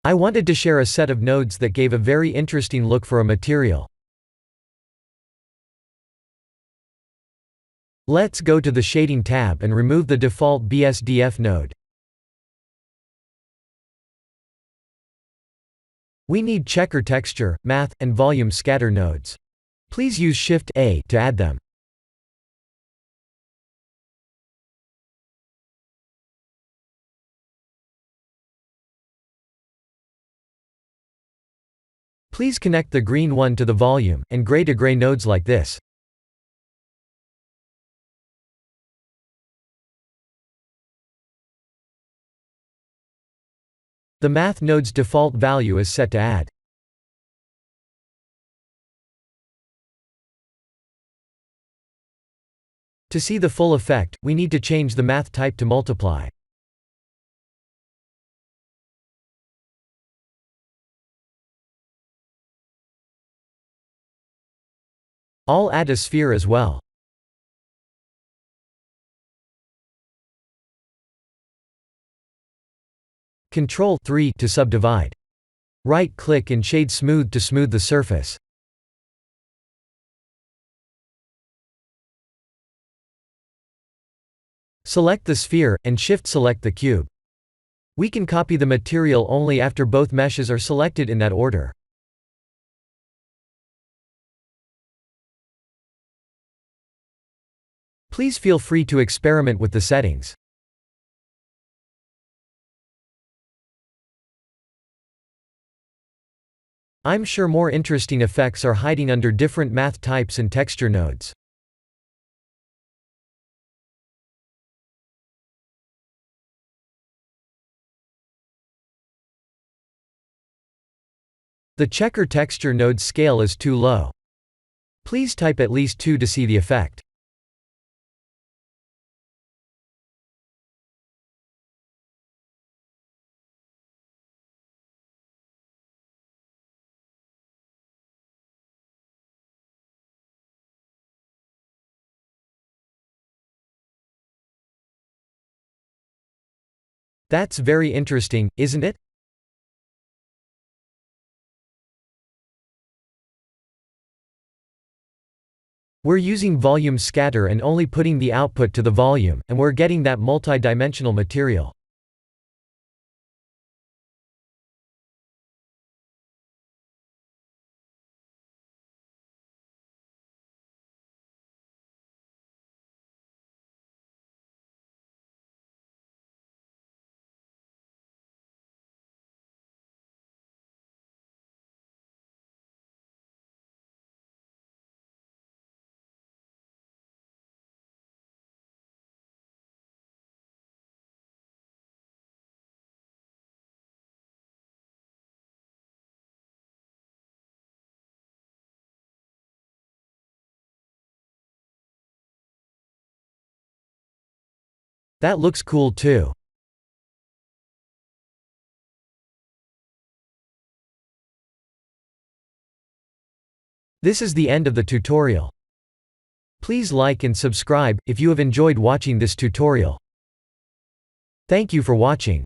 I wanted to share a set of nodes that gave a very interesting look for a material. Let's go to the Shading tab and remove the default BSDF node. We need Checker Texture, Math, and Volume Scatter nodes. Please use Shift-A to add them. Please connect the green one to the volume, and gray to gray nodes like this. The Math node's default value is set to add. To see the full effect, we need to change the Math type to Multiply. I'll add a sphere as well. Ctrl+3 to subdivide. Right-click and shade Smooth to smooth the surface. Select the sphere, and Shift-select the cube. We can copy the material only after both meshes are selected in that order. Please feel free to experiment with the settings. I'm sure more interesting effects are hiding under different Math types and texture nodes. The Checker Texture node's scale is too low. Please type at least 2 to see the effect. That's very interesting, isn't it? We're using volume scatter and only putting the output to the volume, and we're getting that multi-dimensional material. That looks cool too. This is the end of the tutorial. Please like and subscribe if you have enjoyed watching this tutorial. Thank you for watching.